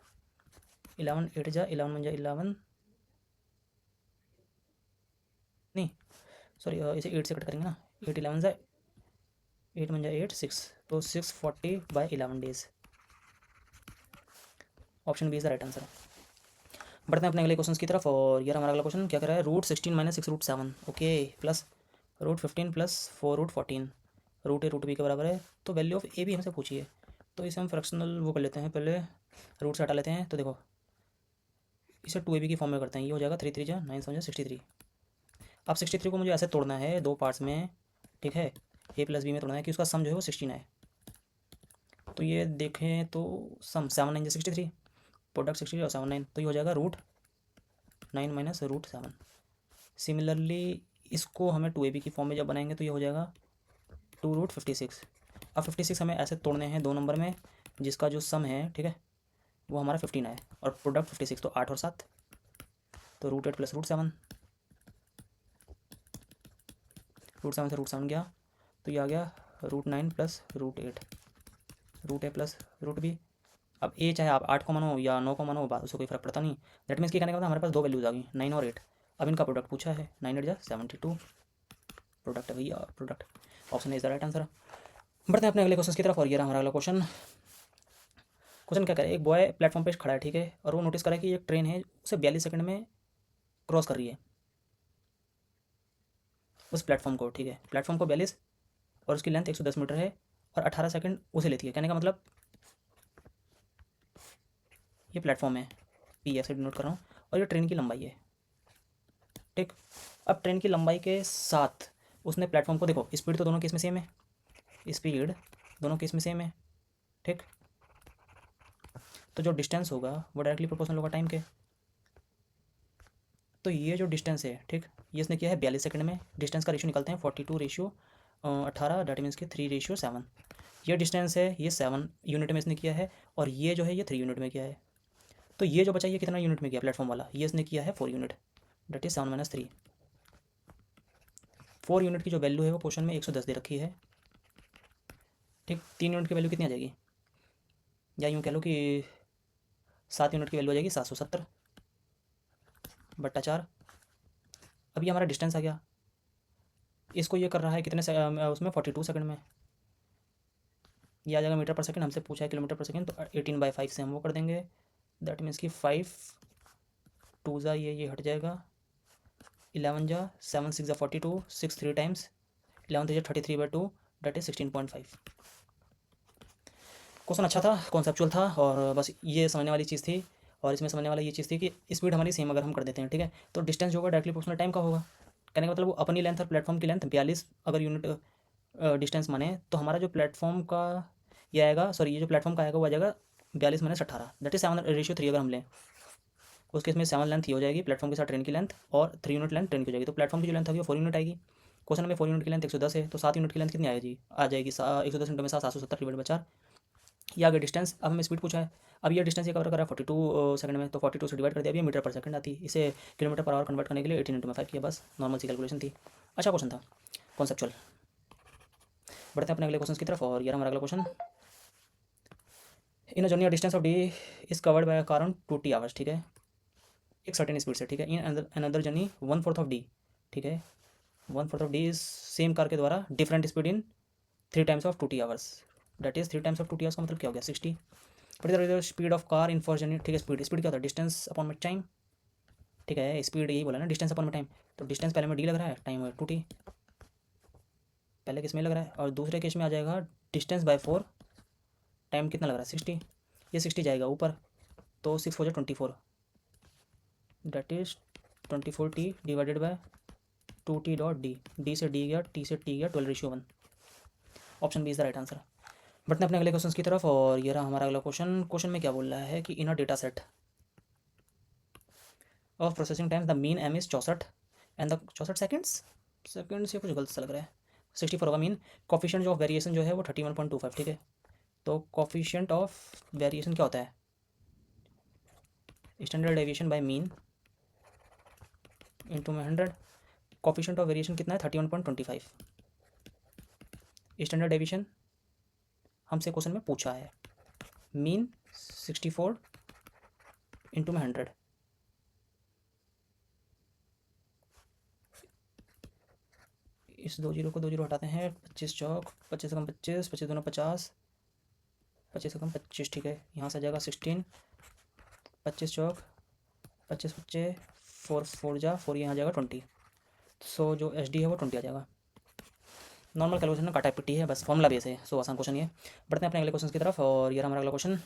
11 8 जा 11 बन जाए 11 नहीं सॉरी इसे 8 से कट करेंगे ना, 8 11 जाए 8 बन जाए 8 6, तो 640/11 days, option B is the right answer. बढ़ते हैं अपने अगले क्वेश्चन की तरफ, और ये हमारा अगला क्वेश्चन क्या कर रहा है, root 16 minus 6 root 7, okay, plus root 15 plus 4 root 14, root A root B के बराबर है, तो वैल्यू ऑफ ए भी हमसे पूछी है, तो इसे हम फ्रैक्शनल वो कर लेते हैं, पहले रूट से हटा लेते हैं, तो देखो इसे 2ab की फॉर्म में करते हैं, ये हो जाएगा 3 3 जा 9 7 63। अब 63 को मुझे ऐसे तोड़ना है दो पार्ट्स में, ठीक है, a प्लस बी में तोड़ना है कि उसका सम जो है वो 16 है, तो ये देखें तो सम 7 9 63, प्रोडक्ट 63 और 7 9, तो ये हो जाएगा रूट 9 माइनस रूट 7। सिमिलरली इसको हमें 2ab की फॉर्म में जब बनाएंगे तो ये हो जाएगा 2 रूट 56। अब 56 हमें ऐसे तोड़ने हैं दो नंबर में, जिसका जो सम है, ठीक है, वो हमारा 15 है और प्रोडक्ट 56, तो 8 और 7, तो √8 प्लस √7, √7 से √7 गया तो ये आ गया √9 प्लस √8, √a प्लस √b। अब ए चाहे आप 8 को मानो या 9 को मानो, उससे कोई फर्क पड़ता नहीं। दैट मीन्स कि कहने का मतलब हमारे पास दो वैल्यूज आ गई, 9 और 8। अब इनका प्रोडक्ट पूछा है, 9 8 जा 72, प्रोडक्ट है भैया, product. Option is the right answer. बढ़ते हैं अपने अगले क्वेश्चन की तरफ, और ये रहा हमारा अगला क्वेश्चन। क्वेश्चन क्या करे, एक बॉय प्लेटफॉर्म पे खड़ा है, ठीक है, और वो नोटिस करा कि एक ट्रेन है उसे 42 सेकंड में क्रॉस कर रही है उस प्लेटफॉर्म को, ठीक है, प्लेटफॉर्म को 42 और उसकी लेंथ 110 मीटर है और 18 सेकंड उसे लेती है। कहने का मतलब ये प्लेटफॉर्म है, पी ऐसे नोट कर रहा हूँ, और ये ट्रेन की लंबाई है, ठीक। अब ट्रेन की लंबाई के साथ उसने प्लेटफॉर्म को, देखो स्पीड तो दोनों केस में सेम है, स्पीड दोनों केस में सेम है, ठीक। तो जो डिस्टेंस होगा वो डायरेक्टली प्रोपोर्शनल होगा टाइम के। तो ये जो डिस्टेंस है, ठीक, ये इसने किया है 42 सेकंड में। डिस्टेंस का रेशियो निकलते हैं 42/18, डेट मीन्स कि 3/7। ये डिस्टेंस है, ये 7 यूनिट में इसने किया है, और ये जो है ये 3 यूनिट में किया है। तो ये जो बचा ये कितना यूनिट में किया प्लेटफॉर्म वाला, ये इसने किया है 4 यूनिट, डेट इज 7 - 3। 4 यूनिट की जो वैल्यू है वो क्वेश्चन में 110 दे रखी है, ठीक। 3 यूनिट की वैल्यू कितनी आ जाएगी, या यूँ कह लो कि 7 यूनिट की वैल्यू आ जाएगी 770/4। अब ये हमारा डिस्टेंस आ गया, इसको ये कर रहा है कितने उसमें 42 सेकंड में। ये आ जाएगा मीटर पर सेकंड, हमसे पूछा है किलोमीटर पर सेकंड, तो 18/5 से हम वो कर देंगे। दैट मीन्स कि 5 2 जा ये हट जाएगा, 11 जा 7 6 जा 42, 6 3 टाइम्स 11 3 जा 33/2, डेट इज 16.5। क्वेश्चन अच्छा था, कॉन्सेप्चुअल था, और बस ये समझने वाली चीज़ थी। और इसमें समझने वाला ये चीज़ थी कि स्पीड हमारी सेम अगर हम कर देते हैं, ठीक है, तो डिस्टेंस जो होगा डायरेक्टली प्रोपोर्शनल टाइम का होगा। कहने का मतलब वो अपनी लेंथ और प्लेटफॉर्म की लेंथ 42 अगर यूनिट डिस्टेंस माने, तो हमारा जो प्लेटफॉर्म का ये आएगा, सॉरी ये जो प्लेटफॉर्म का आएगा वो आ जाएगा 42 - 18, दैट इज 7/3 अगर हम लें, उस केस में 7 लेंथ ही हो जाएगी प्लेटफॉर्म के साथ ट्रेन की लेंथ, और 3 यूनिट लेंथ ट्रेन की हो जाएगी। तो प्लेटफॉर्म की जो लेंथ होगी वो 4 यूनिट आएगी। क्वेश्चन में 4 यूनिट की लेंथ 110 है, तो 7 यूनिट की लेंथ कितनी आएगी, आ जाएगी 110 इंटू में 770/4। ये आगे डिस्टेंस, अब हमें स्पीड पूछा है। अब ये डिस्टेंस ये कवर करा 42 सेकंड में, तो 42 से डिवाइड कर दिया, अब ये मीटर पर सेकंड आती है। इसे किलोमीटर पर आवर कन्वर्ट करने के लिए 18 × 5 किया, बस नॉर्मल सी कैलकुलेशन थी। अच्छा क्वेश्चन था, कॉन्सेप्चुअल। बढ़ते हैं अपने अगले क्वेश्चन की तरफ, और ये हमारा अगला question. In a journey distance of D is covered by car on 20 hours, ठीक है, एक सर्टेन स्पीड से, ठीक है। In another journey 1/4 of D, ठीक है, 1/4 of D is same car के द्वारा different speed in 3 times of 2t hours, that is 3 times of 2t hours का मतलब क्या हो गया 60। बट इधर speed of car in first journey, ठीक है, स्पीड क्या होता है, डिस्टेंस अपॉन में टाइम, ठीक है, स्पीड यही बोला ना, डिस्टेंस अपॉन में टाइम। तो डिस्टेंस पहले में डी लग रहा है, टाइम 2t पहले केस में लग रहा है, और दूसरे केस में आ जाएगा डिस्टेंस बाय 4, टाइम कितना लग रहा है 60। ये 60 जाएगा ऊपर, तो 6 हो जाए 24, that is 24t divided by 2t dot D, D से डी गया, टी से टी गया, 12/1। Option B is the right answer. बढ़ते हैं अपने अगले क्वेश्चन की तरफ, और ये रहा हमारा अगला क्वेश्चन। क्वेश्चन में क्या बोल रहा है कि in a data set of processing time the mean M is 64 and the 64 seconds, seconds ये कुछ गलत सा लग रहा है, 64 होगा मीन। कॉफिशिएंट ऑफ वेरिएशन जो है वो 31.25, ठीक है। तो कॉफिशिएंट ऑफ वेरिएशन क्या होता है, standard deviation by mean into में 100। कॉफिशिएंट ऑफ वेरिएशन कितना है 31.25। स्टैंडर्ड डेविएशन हमसे क्वेश्चन में पूछा है, मीन 64 इंटू में 100। इस 2 जीरो को 2 जीरो हटाते हैं, 25 चौक 25 से कम 25, 25 दूना 50, 25 से कम 25, ठीक है। यहाँ से आ जाएगा 16, 25 चौक 25 25, 4 4 जा 4, यहाँ जाएगा 20। सो जो एच डी है वो 20 आ जाएगा। नॉर्मल कैलकुलेशन में काटा पिट्टी है, बस फॉर्मूला बेस है, सो आसान क्वेश्चन ये। बढ़ते हैं अपने अगले क्वेश्चन की तरफ, और ये हमारा अगला क्वेश्चन।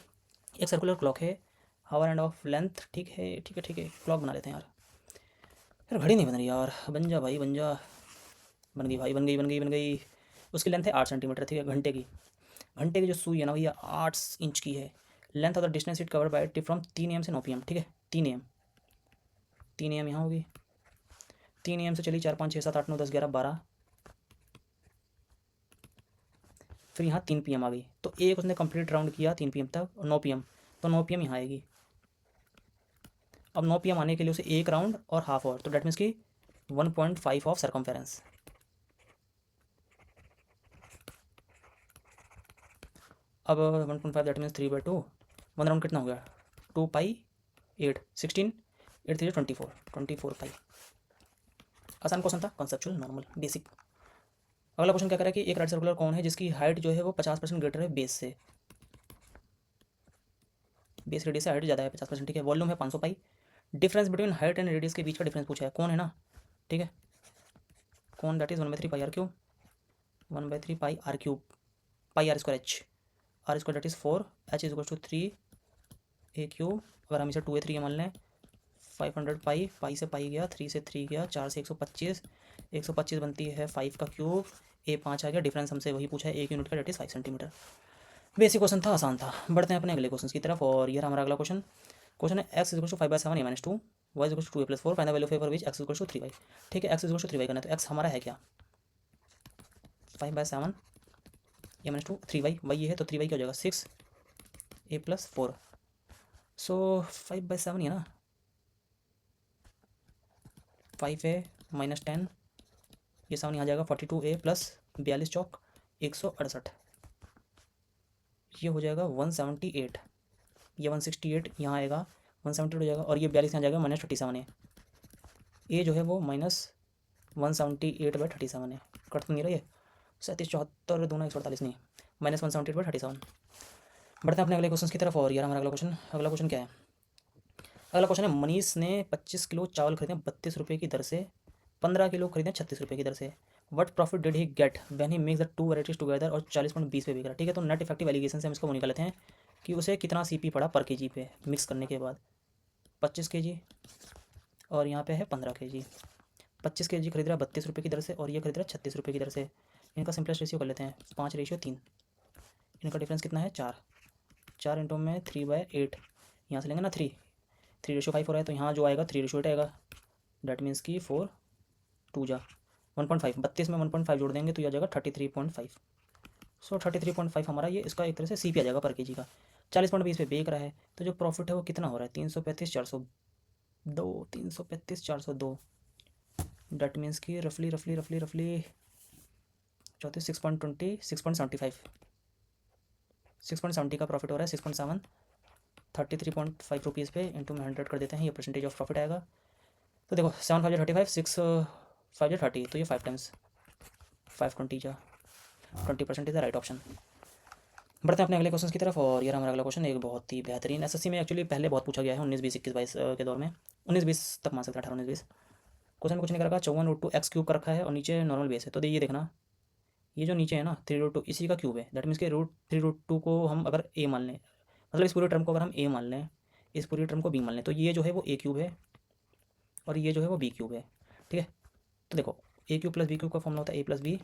एक सर्कुलर क्लॉक है, हावर एंड ऑफ लेंथ, ठीक है ठीक है ठीक है, क्लॉक बना लेते हैं यार। यार घड़ी नहीं बन रही यार, बन जा भाई बन जा, बन गई भाई, बन गई बन गई बन गई। उसकी लेंथ है 8 सेंटीमीटर, ठीक है। घंटे की जो सुई है ना भैया 8 इंच की है। Length of the distance it cover by from 3 AM से 9 PM, ठीक है। 3 AM, 3 AM यहाँ होगी, 3 AM से चली 4 5 6 7 8 9 10 11 12, फिर यहाँ 3 PM आ गई, तो एक उसने कंप्लीट राउंड किया 3 PM तक, और 9 PM, तो 9 PM यहाँ आएगी। अब 9 PM आने के लिए उसे एक राउंड और हाफ और, तो डेट मीन्स की 1.5 ऑफ सर्कमफेरेंस। अब 1.5 दैट मीन्स 3/2, 1 राउंड कितना हो गया 2 पाई 8, 16, 8 3 24 पाई। आसान क्वेश्चन था, कॉन्सेप्चुअल, नॉर्मल, बेसिक। अगला क्वेश्चन क्या कह रहा है कि एक राइट सर्कुलर कौन है जिसकी हाइट जो है वो 50% ग्रेटर है बेस से। बेस रेडियस से हाइट ज़्यादा है 50%, ठीक है। वॉल्यूम है 500 pi. Difference between height and radius के बीच का डिफरेंस पूछा है, कौन है ना, ठीक है। कौन that is 1/3 pi R cube, 1/3 pi R cube, pi R square H, R square that is 4, H is equal to 3 A cube. अगर हम इसे 2a3 मान लें, 500 पाई, पाई से पाई गया, 3 से 3 गया, 4 से 125, 125 बनती है 5 का क्यूब, ए 5 आ गया। डिफरेंस हमसे वही पूछा है 1 यूनिट का, that is 5 centimetre. Basic question था, आसान था। बढ़ते हैं अपने अगले क्वेश्चन की तरफ, और ये रहा हमारा अगला क्वेश्चन। क्वेश्चन है x is 5/7 a - 2, y is 2a + 4, find the value of a for which x is 3y। ठीक है, x इज 3y करना है, तो x हमारा है क्या 5/7 a - 2, 3y, y ये है, तो 3y क्या हो जाएगा 6a + 4। सो 5/7 ही है ना, 5a - 10, ये 7 यहाँ जाएगा, 42a + 42 चौक 168, ये हो जाएगा 178, ये 168 यहाँ आएगा, 178 हो जाएगा, और ये 42 यहाँ जाएगा, -37 है। ए जो है वो -178/37 है, कट तो नहीं रही है, 37 74 दूना 148 नहीं, -178/37। बढ़ते हैं अपने अगले क्वेश्चन की तरफ, और यार हमारा अगला क्वेश्चन क्या है। अगला क्वेश्चन है, मनीष ने 25 किलो चावल खरीदे 32 रुपये की दर से, 15 किलो खरीदे 36 रुपये की दर से। What profit did he get when he makes the two varieties together, और 40.20 पे बिक रहा है, ठीक है। तो नेट इफेक्टिव एलिगेशन से हम इसको वो निकालते हैं कि उसे कितना CP पड़ा पर केजी पे मिक्स करने के बाद। 25 kg और यहाँ पे है 15 kg। 25 kg खरीद रहा है 32 रुपये की दर से, और ये खरीद रहा है 36 रुपये की दर से। इनका सिंपलेस्ट रेशियो कर लेते हैं, 5/3। इनका डिफरेंस कितना है 4, 4 इंटू में 3/8, यहाँ से लेंगे ना 3:5 हो रहा है, तो यहाँ जो आएगा 3:8 आएगा। डैट मीन्स की 4 2 जा 1.5, 32 में 1.5 जोड़ देंगे तो यह आ जाएगा 33.5। सो 33.5 हमारा ये इसका एक तरह से CP आ जाएगा पर केजी का। 40.20 पे बेच रहा है, तो जो प्रॉफिट है वो कितना हो रहा है 335 402, 335 402। डैट मीन्स की रफली 6.20 6.75 6.70 का प्रॉफिट हो रहा है, 6.7 33.5 रुपीज़ पे इंटू में 100 कर देते हैं, ये परसेंटेज ऑफ प्रॉफिट आएगा। तो देखो 7 5 35, 6 5 30, तो ये 5 टाइम्स 520 जा 20% इज द राइट ऑप्शन। बढ़ते हैं अपने अगले क्वेश्चन की तरफ, और यार हमारा अगला क्वेश्चन एक बहुत ही बेहतरीन, SSC में एक्चुअली पहले बहुत पूछा गया है 19 20 21 22 के दौर में, 19 20 तक मान सकते हैं, 18 19 20। क्वेश्चन में कुछ नहीं कर रखा, 54√2 x³ कर रखा है, और नीचे नॉर्मल बेस है। तो ये देखना, ये जो नीचे है ना 3√2 इसी का क्यूब है। दैट मीन्स के √3√2 को हम अगर a मान लें, मतलब इस पूरे टर्म को अगर हम a मान लें, इस पूरी टर्म को b मान लें, तो ये जो है वो a³ है, और ये जो है वो b³ है, ठीक है। तो देखो a³ + b³ का फॉर्मूला होता है a + b,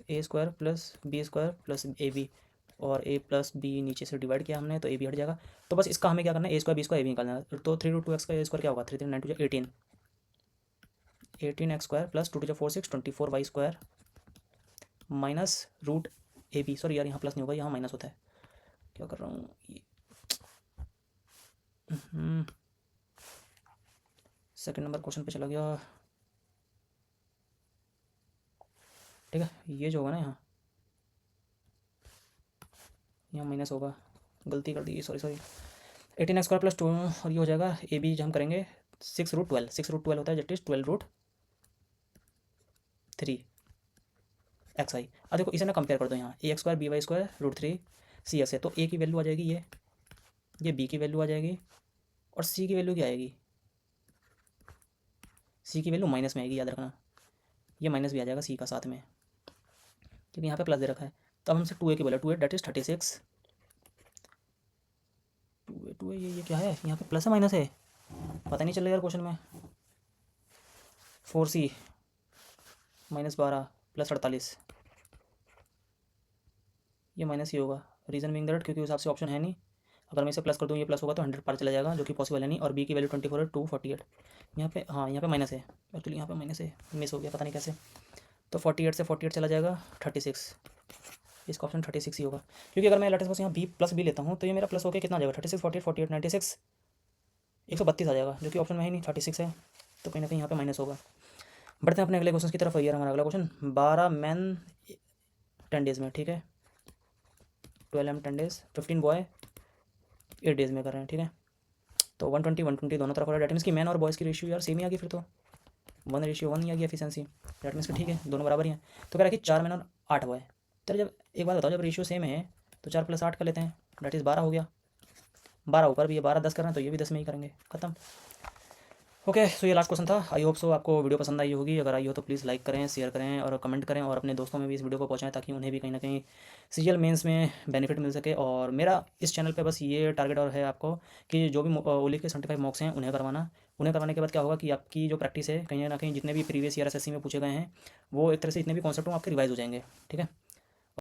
a² + b² + ab, और a + b नीचे से डिवाइड किया हमने, तो a b हट जाएगा। तो बस इसका हमें क्या करना है, a² b² a b निकालना है। तो 3√2x का a² क्या होगा 3 3 9 2 18, 18x² + 2 2 4 6 24y² minus √ab, sorry यार यहाँ प्लस नहीं होगा, यहाँ माइनस होता है, क्या कर रहा हूँ ये। सेकंड नंबर क्वेश्चन पे चला गया, ठीक है। ये जो होगा ना यहाँ माइनस होगा, गलती कर दी, सॉरी 18x² + 2, और ये हो जाएगा a b, जो हम करेंगे 6√12, 6√12 होता है जट इज 12√3 xi। अब देखो इसे ना कंपेयर कर दो, यहाँ ax² by² √3 cx है, तो a की वैल्यू आ जाएगी ये b की वैल्यू आ जाएगी, और c की वैल्यू क्या आएगी, c की वैल्यू माइनस में आएगी, याद रखना ये माइनस भी आ जाएगा c का साथ में, क्योंकि यहाँ पे प्लस दे रखा है। तो अब हमसे 2a की value 2a date is 36, 2a ये क्या है, यहाँ पे प्लस है माइनस है पता नहीं चल रहा यार क्वेश्चन में। 4c -12 + 48, ये माइनस ही होगा, रीज़न बिंग दैट क्योंकि उस हिसाब से ऑप्शन है नहीं। अगर मैं इसे प्लस कर दूँ ये प्लस होगा तो 100 पार चला जाएगा, जो कि पॉसिबल है नहीं। और b की वैल्यू 24 है, 248 यहाँ पे, हाँ यहाँ पे माइनस है एक्चुअली, यहाँ पे माइनस है, मिस हो गया पता नहीं कैसे। तो 48 से 48 चला जाएगा 36, इसका ऑप्शन 36 ही होगा, क्योंकि अगर मैं लेटेस्ट बस यहाँ बी प्लस बी लेता हूँ तो ये मेरा प्लस होकर कितना आ जाएगा 36 48 48 96 132 आ जाएगा, जो कि ऑप्शन में ही नहीं 36 है, तो कहीं ना कहीं यहाँ पे माइनस होगा। बढ़ते हैं अपने अगले क्वेश्चन की तरफ। ये हमारा अगला क्वेश्चन 12 मैन 10 डेज़ में, ठीक है 12 M 10 डेज़ 15 बॉय 8 डेज़ में कर रहे हैं, ठीक है। तो 120 120 दोनों तरफ हो रहा है, डैट मीन्स कि मैन और बॉयज़ की रेशियो यार सेम ही आ गई फिर तो 1:1 ही आ गई एफिशिएंसी, डैट मीन्स कि ठीक है दोनों बराबर ही हैं। तो कह रहा है कि 4 मैन और 8 बॉय। चलो जब एक बात बताओ, जब रेशियो सेम है तो 4 + 8 कर लेते हैं, डैट इज़ 12 हो गया। 12 ऊपर भी है, 12 10 कर रहे हैं तो ये भी 10 में ही करेंगे, खत्म। ओके सो ये लास्ट क्वेश्चन था। आई होप सो आपको वीडियो पसंद आई होगी, अगर आई हो तो प्लीज़ लाइक करें, शेयर करें और कमेंट करें, और अपने दोस्तों में भी इस वीडियो को पहुंचाएं ताकि उन्हें भी कहीं ना कहीं सीजीएल मेंस में बेनिफिट मिल सके। और मेरा इस चैनल पे बस ये टारगेट और है आपको कि जो भी ओली के 75 मॉक्स हैं उन्हें करवाने के बाद क्या होगा कि आपकी जो प्रैक्टिस है कहीं ना कहीं जितने भी प्रीवियस ईयर एसएससी में पूछे गए हैं वो एक तरह से जितने भी कॉन्सेप्ट हों आपके रिवाइज हो जाएंगे, ठीक है।